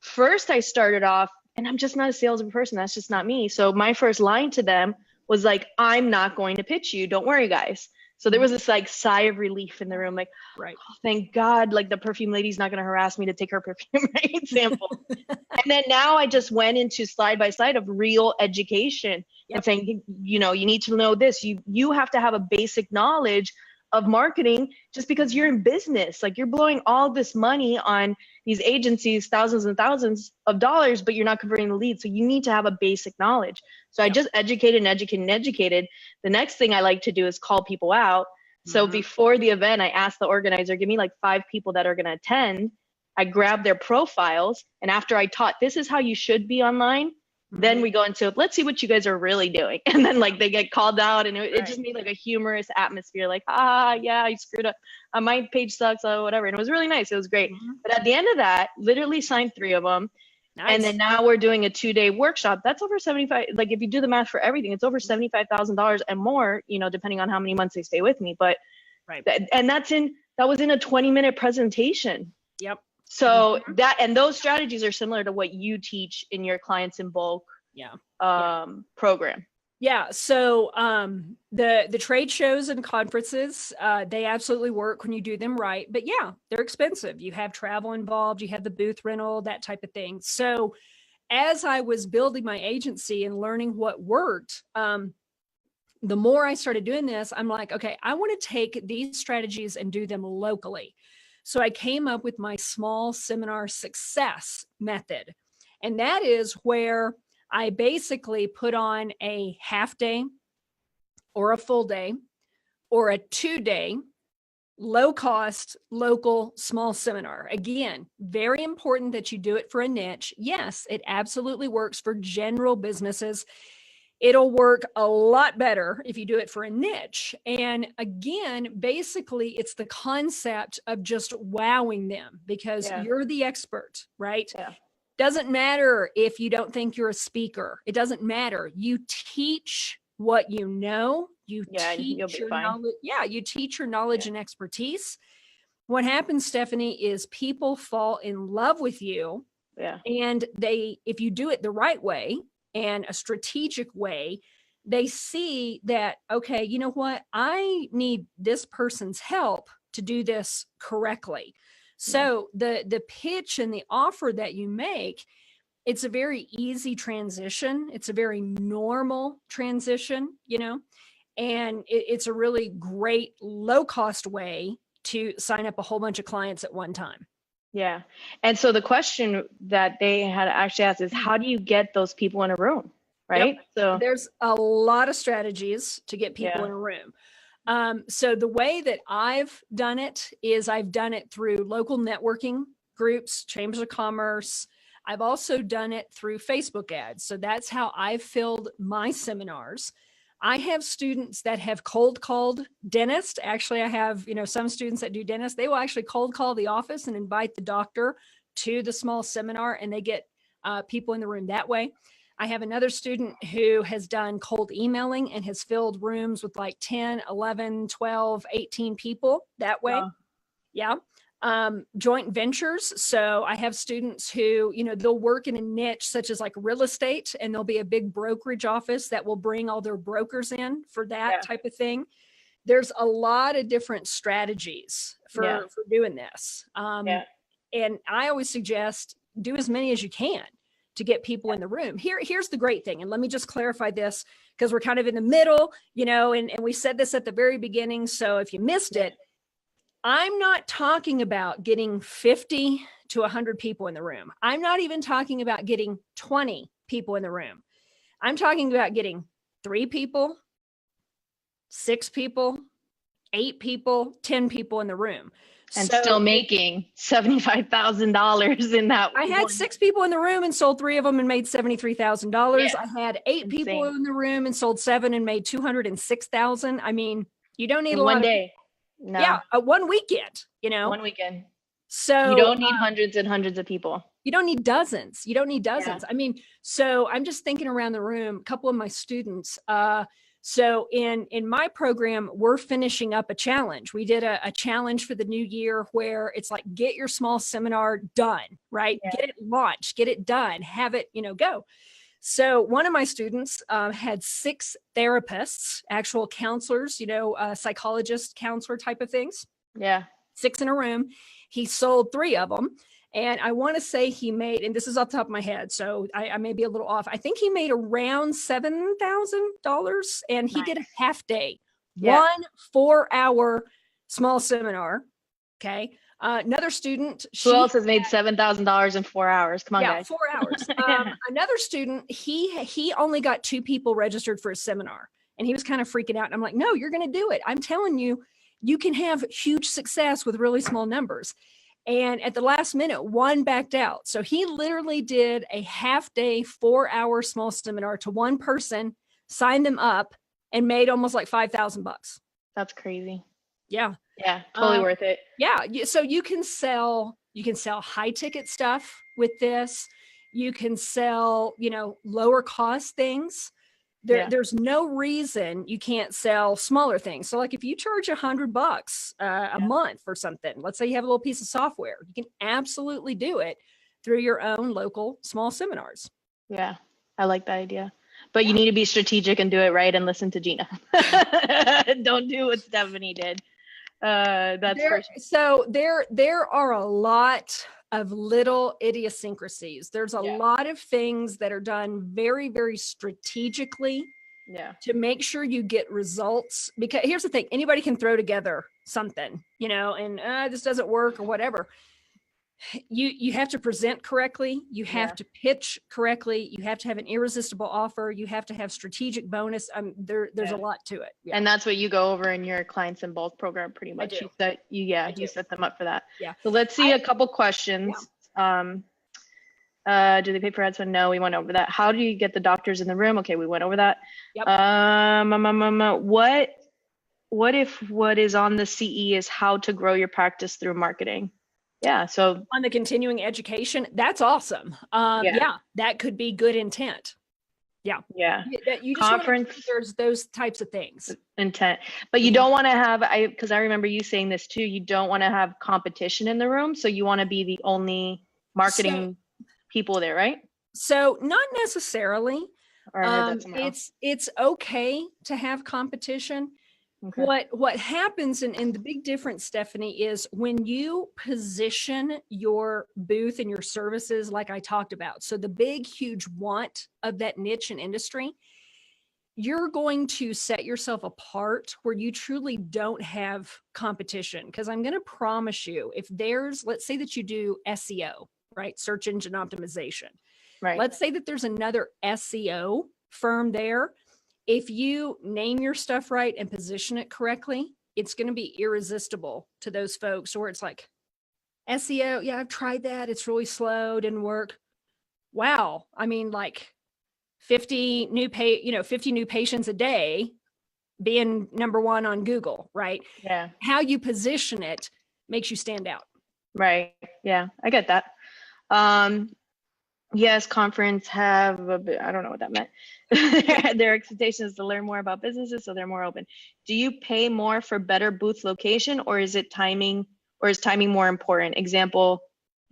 first I started off, and I'm just not a salesman person. That's just not me. So my first line to them was like, I'm not going to pitch you. Don't worry, guys. So there was this like sigh of relief in the room, like, right, oh, thank God, like the perfume lady's not going to harass me to take her perfume sample. And then now I just went into slide by slide of real education and saying, you know, you need to know this. You have to have a basic knowledge of marketing, just because you're in business. Like, you're blowing all this money on these agencies, thousands and thousands of dollars, but you're not converting the leads. So you need to have a basic knowledge. So I just educated and educated and educated. The next thing I like to do is call people out. So before the event, I asked the organizer, give me like 5 people that are going to attend. I grabbed their profiles. And after I taught, this is how you should be online, then we go into, let's see what you guys are really doing. And then like they get called out, and it just made like a humorous atmosphere, like, yeah, I screwed up. My page sucks, whatever. And it was really nice. It was great. But at the end of that, literally signed 3 of them. Nice. And then now we're doing a 2-day workshop. That's over 75. Like, if you do the math for everything, it's over $75,000 and more, you know, depending on how many months they stay with me. But and that was in a 20-minute presentation. Yep. So that, and those strategies are similar to what you teach in your clients in bulk program. Yeah. So the trade shows and conferences, they absolutely work when you do them right. But yeah, they're expensive. You have travel involved, you have the booth rental, that type of thing. So as I was building my agency and learning what worked, the more I started doing this, I'm like, okay, I want to take these strategies and do them locally. So I came up with my small seminar success method. And that is where I basically put on a half day or a full day or a 2-day low cost, local, small seminar. Again, very important that you do it for a niche. Yes, it absolutely works for general businesses. It'll work a lot better if you do it for a niche. And again, basically, it's the concept of just wowing them, because you're the expert, right? Yeah. Doesn't matter if you don't think you're a speaker. It doesn't matter. You teach what you know. You teach your knowledge. Yeah, you teach your knowledge and expertise. What happens, Stephanie, is people fall in love with you. Yeah. And if you do it the right way, and a strategic way, they see that, okay, you know what? I need this person's help to do this correctly. So the pitch and the offer that you make, it's a very easy transition. It's a very normal transition, you know, and it's a really great low cost way to sign up a whole bunch of clients at one time. Yeah. And so the question that they had actually asked is, how do you get those people in a room? Right. Yep. So there's a lot of strategies to get people in a room. So the way that I've done it is I've done it through local networking groups, chambers of commerce. I've also done it through Facebook ads. So that's how I've filled my seminars. I have students that have cold called dentists. Actually, I have, some students that do dentists. They will actually cold call the office and invite the doctor to the small seminar, and they get people in the room that way. I have another student who has done cold emailing and has filled rooms with like 10, 11, 12, 18 people that way. Yeah. Joint ventures. So I have students who, they'll work in a niche such as like real estate, and there'll be a big brokerage office that will bring all their brokers in for that type of thing. There's a lot of different strategies for doing this. And I always suggest do as many as you can to get people in the room. Here's the great thing. And let me just clarify this, because we're kind of in the middle, and we said this at the very beginning. So if you missed it, I'm not talking about getting 50 to 100 people in the room. I'm not even talking about getting 20 people in the room. I'm talking about getting 3 people, 6 people, 8 people, 10 people in the room. And still making $75,000 in that. I had 6 people in the room and sold 3 of them and made $73,000. Yeah. I had 8 people in the room and sold 7 and made $206,000. I mean, you don't need a lot one day. No. Yeah, one weekend, you know. One weekend. So you don't need hundreds and hundreds of people. You don't need dozens. You don't need dozens. Yeah. I mean, so I'm just thinking around the room, a couple of my students, so in my program, we're finishing up a challenge. We did a challenge for the new year where it's like, get your small seminar done, right? Yeah. Get it launched, get it done, have it, go. So one of my students had 6 therapists, actual counselors, psychologist, counselor type of things. Yeah. 6 in a room. He sold 3 of them. And I want to say he made, and this is off the top of my head, so I may be a little off. I think he made around $7,000, and he did a half day, 1 4-hour small seminar. Okay. Another student. Who else has made $7,000 in 4 hours? Come on, guys. 4 hours. Another student, he only got 2 people registered for a seminar, and he was kind of freaking out. And I'm like, no, you're going to do it. I'm telling you, you can have huge success with really small numbers. And at the last minute, 1 backed out. So he literally did a half day, 4-hour small seminar to 1 person, signed them up, and made almost like $5,000. That's crazy. Yeah. Yeah. Totally worth it. Yeah. So you can sell high ticket stuff with this. You can sell, lower cost things. There's no reason you can't sell smaller things. So like if you charge $100 a month for something, let's say you have a little piece of software, you can absolutely do it through your own local small seminars. Yeah, I like that idea. But you need to be strategic and do it right and listen to Jeanna. Don't do what Stephanie did. That's for sure. So there are a lot of little idiosyncrasies. There's a lot of things that are done very, very strategically to make sure you get results. Because here's the thing, anybody can throw together something, and this doesn't work or whatever. You have to present correctly. You have to pitch correctly. You have to have an irresistible offer. You have to have strategic bonus. There's a lot to it. Yeah. And that's what you go over in your clients in bulk program, pretty much. You set them up for that. Yeah. So let's see a couple questions. Yeah. Do they pay for ads? No, we went over that. How do you get the doctors in the room? Okay, we went over that. Yep. What if what is on the CE is how to grow your practice through marketing? Yeah. So on the continuing education, that's awesome. That could be good intent. Yeah. Yeah. You just conference. There's those types of things. Intent, but you don't want to have, because I remember you saying this too, you don't want to have competition in the room. So you want to be the only marketing people there, right? So not necessarily. It's okay to have competition. Okay. What happens, and the big difference, Stephanie, is when you position your booth and your services like I talked about. So the big, huge want of that niche and industry, you're going to set yourself apart where you truly don't have competition. Because I'm going to promise you, if let's say that you do SEO, right? Search engine optimization. Right. Let's say that there's another SEO firm there. If you name your stuff right and position it correctly, it's going to be irresistible to those folks. Or it's like, SEO, yeah, I've tried that. It's really slow, didn't work. Wow. I mean, like 50 new patients a day being number 1 on Google, right? Yeah. How you position it makes you stand out. Right. Yeah, I get that. Yes, conference I don't know what that meant. Their expectation is to learn more about businesses, so they're more open. Do you pay more for better booth location, or is timing more important? Example,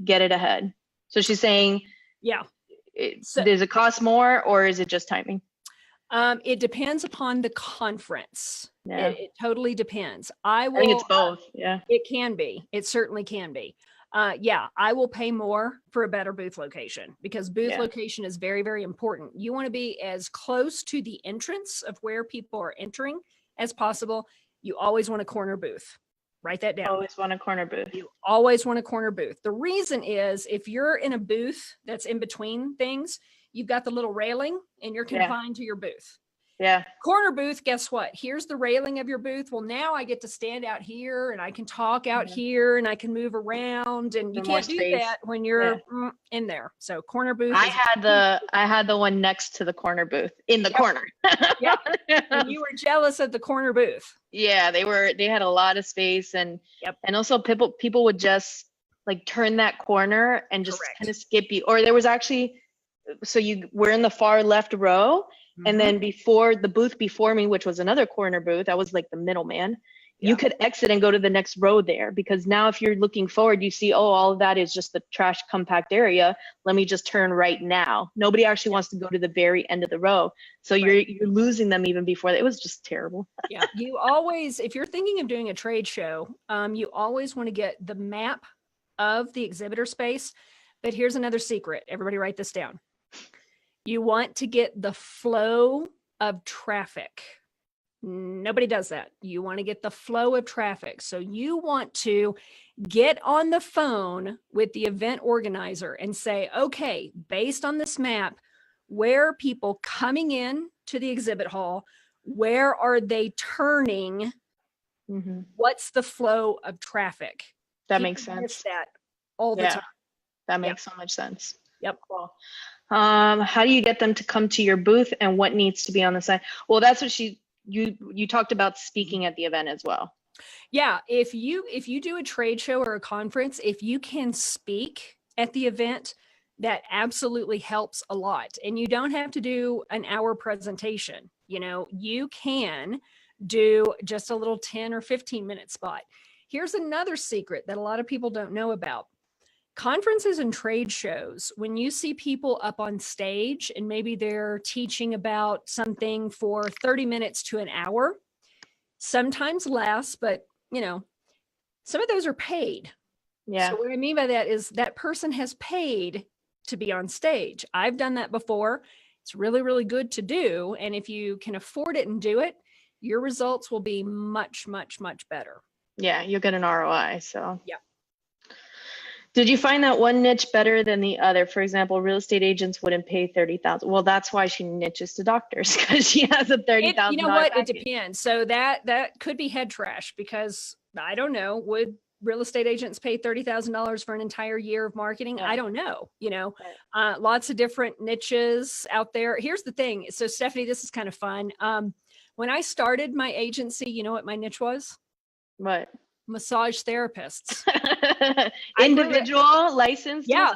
get it ahead. So she's saying, does it cost more, or is it just timing? It depends upon the conference. Yeah. It totally depends. I think it's both. Yeah. It can be. It certainly can be. I will pay more for a better booth location, because booth location is very, very important. You want to be as close to the entrance of where people are entering as possible. You always want a corner booth. Write that down. Always want a corner booth. You always want a corner booth. The reason is if you're in a booth that's in between things, you've got the little railing and you're confined to your booth. Yeah. Corner booth, guess what? Here's the railing of your booth. Well, now I get to stand out here and I can talk out here and I can move around, and you can't do that when you're in there. So corner booth. I had the one next to the corner booth in the corner. Yeah. And you were jealous of the corner booth. Yeah, they had a lot of space, and and also people would just like turn that corner and just kind of skip you. Or there was actually, so you were in the far left row. And then before the booth before me, which was another corner booth, I was like the middleman. You could exit and go to the next row there, because now if you're looking forward, you see, oh, all of that is just the trash compact area. Let me just turn right now. Nobody actually wants to go to the very end of the row. So you're losing them even before that. It was just terrible. Yeah. You always, if you're thinking of doing a trade show, you always want to get the map of the exhibitor space. But here's another secret. Everybody write this down. You want to get the flow of traffic. Nobody does that. You want to get the flow of traffic. So you want to get on the phone with the event organizer and say, okay, based on this map, where are people coming in to the exhibit hall? Where are they turning? What's the flow of traffic? That makes sense. Miss that all the time. That makes so much sense. Yep. Cool. How do you get them to come to your booth, and what needs to be on the side? Well, that's what you talked about, speaking at the event as well. Yeah. If you do a trade show or a conference, if you can speak at the event, that absolutely helps a lot. And you don't have to do an hour presentation. You know, you can do just a little 10 or 15 minute spot. Here's another secret that a lot of people don't know about. Conferences and trade shows, when you see people up on stage and maybe they're teaching about something for 30 minutes to an hour, sometimes less, but you know, some of those are paid. Yeah. So what I mean by that is that person has paid to be on stage. I've done that before. It's really, really good to do. And if you can afford it and do it, your results will be much, much, much better. Yeah, you'll get an ROI. So yeah. Did you find that one niche better than the other? For example, real estate agents wouldn't pay $30,000. Well, that's why she niches to doctors, because she has a $30,000. You know what? Package. It depends. So that could be head trash, because I don't know. Would real estate agents pay $30,000 for an entire year of marketing? Yeah. I don't know. You know, lots of different niches out there. Here's the thing. So Stephanie, this is kind of fun. When I started my agency, you know what my niche was? What? Massage therapists. Individual license. Yeah.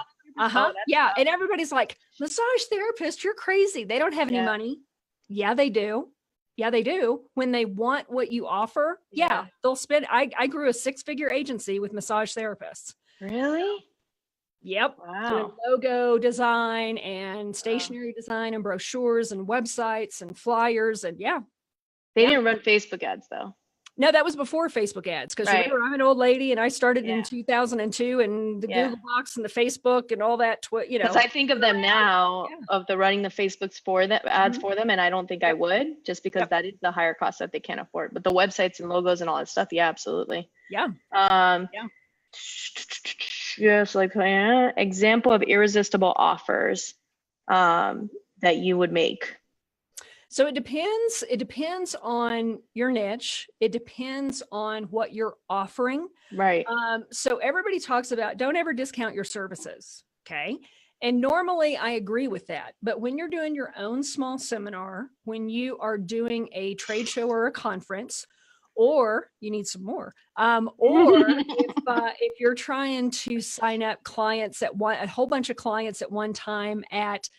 Yeah. And everybody's like, massage therapist, you're crazy. They don't have any money. Yeah, they do. Yeah, they do. When they want what you offer, they'll spend. I grew a 6-figure agency with massage therapists. Really? Yep. Wow. Doing logo design and stationery design and brochures and websites and flyers. And they didn't run Facebook ads though. No, that was before Facebook ads, because remember, I'm an old lady and I started in 2002, and the Google Docs and the Facebook and all that, you know. Because I think of them now of the running the Facebooks for them, ads for them, and I don't think I would, just because that is the higher cost that they can't afford. But the websites and logos and all that stuff, absolutely. Yeah. Yes, like example of irresistible offers that you would make. So it depends. It depends on your niche. It depends on what you're offering. Right. So everybody talks about don't ever discount your services. Okay. And normally I agree with that. But when you're doing your own small seminar, when you are doing a trade show or a conference, or you need some more, or if you're trying to sign up clients a whole bunch of clients at one time at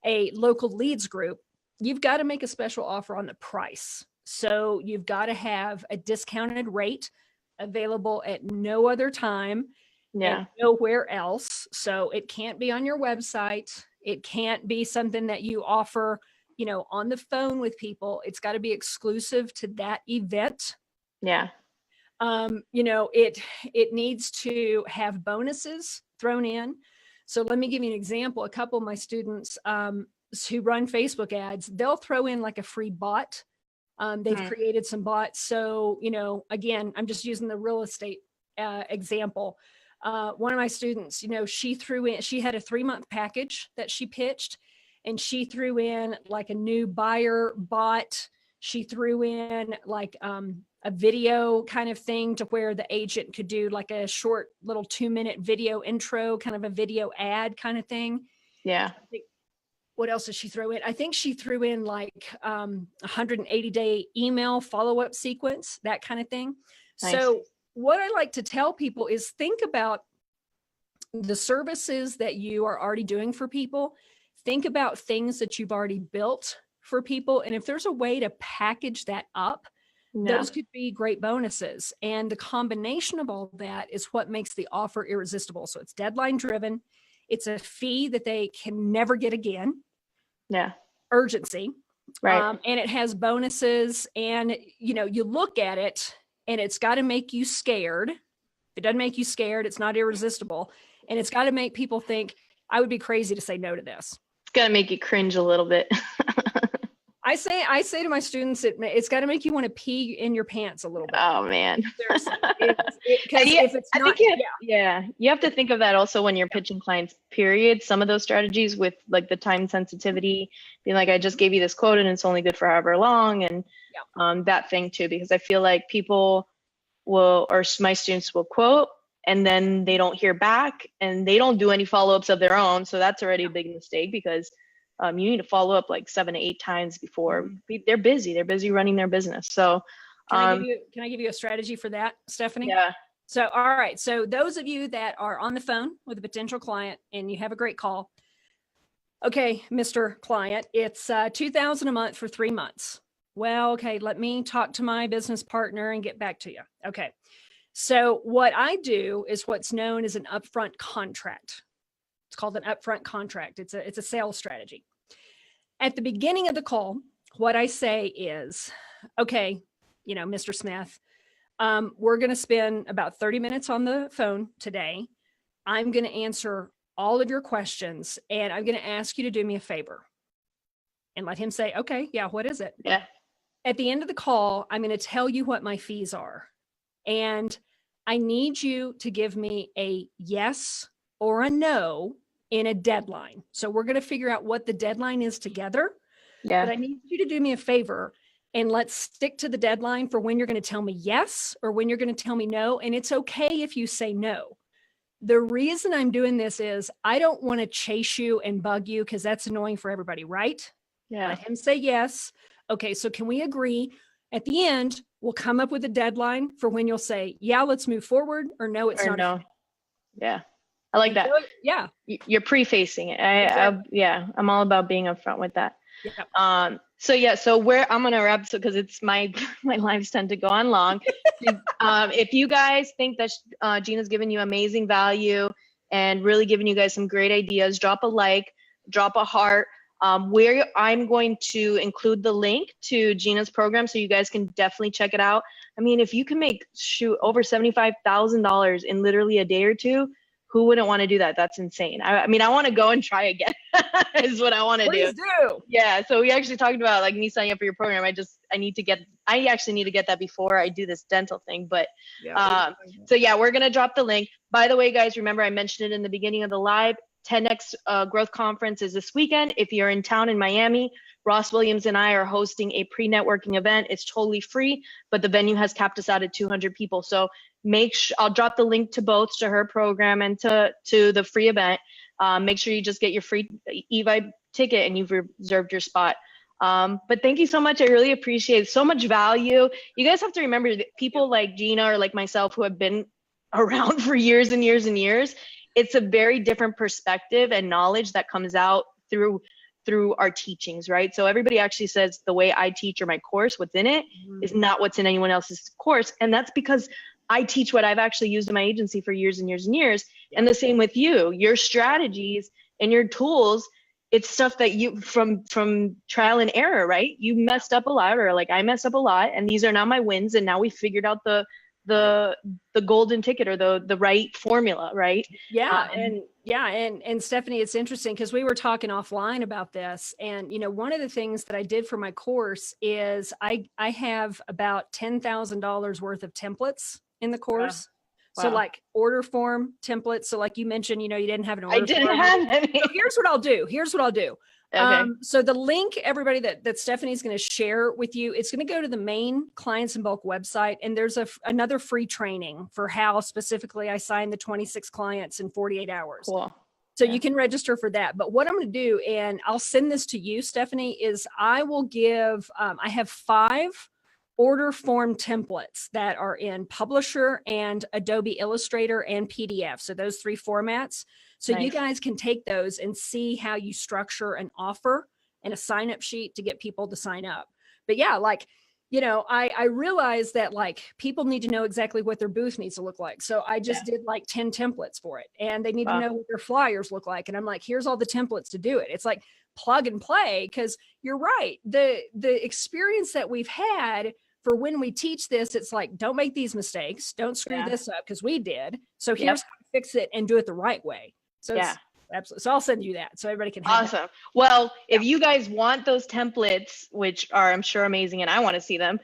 a local leads group, you've got to make a special offer on the price. So you've got to have a discounted rate available at no other time, and nowhere else. So it can't be on your website. It can't be something that you offer, you know, on the phone with people. It's got to be exclusive to that event. Yeah. You know, it needs to have bonuses thrown in. So let me give you an example. A couple of my students, who run Facebook ads, they'll throw in like a free bot They've created some bots. So, again, I'm just using the real estate example. One of my students, she had a 3-month package that she pitched, and she threw in like a new buyer bot. She threw in like a video kind of thing to where the agent could do like a short little 2-minute video intro, kind of a video ad kind of thing. Yeah. What else did she throw in? I think she threw in like 180-day email follow-up sequence, that kind of thing. Nice. So what I like to tell people is think about the services that you are already doing for people. Think about things that you've already built for people. And if there's a way to package that up, those could be great bonuses. And the combination of all that is what makes the offer irresistible. So it's deadline driven. It's a fee that they can never get again. Yeah. Urgency. Right. And it has bonuses, and, you look at it and it's got to make you scared. If it doesn't make you scared, it's not irresistible. And it's got to make people think, I would be crazy to say no to this. It's got to make you cringe a little bit. I say to my students, it's got to make you want to pee in your pants a little bit. Oh man. Yeah, you have to think of that also when you're pitching clients, period. Some of those strategies with like the time sensitivity, being like, I just gave you this quote and it's only good for however long. And that thing too, because I feel like people will, or my students will quote and then they don't hear back and they don't do any follow-ups of their own. So that's already a big mistake, because you need to follow up like 7 to 8 times before. They're busy running their business. So can I give you a strategy for that, Stephanie? Yeah. So, all right. So those of you that are on the phone with a potential client and you have a great call. Okay, Mr. Client, it's $2,000 a month for 3 months. Well, okay, let me talk to my business partner and get back to you. Okay. So what I do is what's known as an upfront contract. It's called an upfront contract. It's a sales strategy. At the beginning of the call, what I say is, okay, Mr. Smith, we're going to spend about 30 minutes on the phone today. I'm going to answer all of your questions, and I'm going to ask you to do me a favor. And let him say, okay, yeah, what is it? Yeah. At the end of the call, I'm going to tell you what my fees are. And I need you to give me a yes or a no in a deadline. So we're going to figure out what the deadline is together. Yeah. But I need you to do me a favor, and let's stick to the deadline for when you're going to tell me yes or when you're going to tell me no. And it's okay if you say no. The reason I'm doing this is I don't want to chase you and bug you, because that's annoying for everybody, right? Yeah. Let him say yes. Okay, so can we agree at the end, we'll come up with a deadline for when you'll say, yeah, let's move forward, or no, it's not. No. Yeah. I like that. Yeah. You're prefacing it. Exactly. I'm all about being upfront with that. Yeah. So where I'm going to wrap, so because it's my lives tend to go on long. If you guys think that Jeanna's given you amazing value and really giving you guys some great ideas, drop a like, drop a heart. Where I'm going to include the link to Jeanna's program, so you guys can definitely check it out. I mean, if you can make over $75,000 in literally a day or two, who wouldn't want to do that? That's insane. I mean, I want to go and try again is what I want to do. Please do. Yeah. So we actually talked about like me signing up for your program. I actually need to get that before I do this dental thing. But so yeah, we're going to drop the link. By the way, guys, remember I mentioned it in the beginning of the live. 10X Growth Conference is this weekend. If you're in town in Miami, Ross Williams and I are hosting a pre-networking event. It's totally free, but the venue has capped us out at 200 people. So I'll drop the link to both, to her program and to the free event. Make sure you just get your free eVibe ticket and you've reserved your spot. But thank you so much. I really appreciate it. So much value. You guys have to remember that people like Jeanna or like myself who have been around for years and years and years, it's a very different perspective and knowledge that comes out through our teachings, right? So everybody actually says the way I teach or my course, what's in it is not what's in anyone else's course. And that's because I teach what I've actually used in my agency for years and years and years. And the same with you, your strategies and your tools, it's stuff that you from trial and error, right? You messed up a lot, or like I messed up a lot, and these are now my wins. And now we figured out the the golden ticket or the right formula, right? Yeah. And Stephanie, it's interesting because we were talking offline about this. And, you know, one of the things that I did for my course is I have about $10,000 worth of templates in the course. Wow. So like order form templates. So like you mentioned, you know, you didn't have an order form. I didn't have any. So here's what I'll do. Okay. So the link, everybody, that Stephanie's going to share with you, it's going to go to the main Clients in Bulk website. And there's another free training for how specifically I signed the 26 clients in 48 hours. Cool. So you can register for that. But what I'm going to do, and I'll send this to you, Stephanie, is I will give, I have 5 order form templates that are in Publisher and Adobe Illustrator and PDF. So those 3 formats. So nice. You guys can take those and see how you structure an offer and a sign-up sheet to get people to sign up. But yeah, like, you know, I realized that like people need to know exactly what their booth needs to look like. So I just did like 10 templates for it, and they need to know what their flyers look like. And I'm like, here's all the templates to do it. It's like plug and play, because you're right. The experience that we've had for when we teach this, it's like, don't make these mistakes. Don't screw this up, because we did. So here's how to fix it and do it the right way. So absolutely. So I'll send you that so everybody can have awesome. Well, if you guys want those templates, which are, I'm sure, amazing, and I want to see them,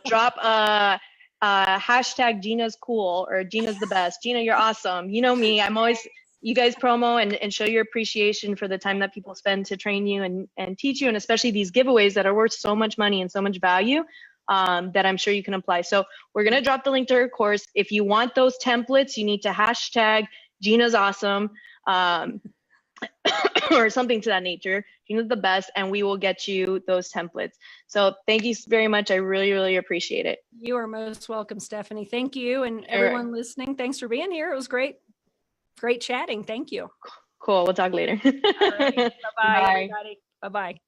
drop a hashtag Jeanna's cool or Jeanna's the best. Jeanna, you're awesome. You know me. I'm always, you guys promo and show your appreciation for the time that people spend to train you and teach you, and especially these giveaways that are worth so much money and so much value. That I'm sure you can apply. So we're going to drop the link to her course. If you want those templates, you need to hashtag Jeanna's awesome, or something to that nature. Jeanna's the best, and we will get you those templates. So thank you very much. I really, really appreciate it. You are most welcome, Stephanie. Thank you. And everyone listening, thanks for being here. It was great. Great chatting. Thank you. Cool. We'll talk later. All right. Bye-bye, everybody. Bye-bye.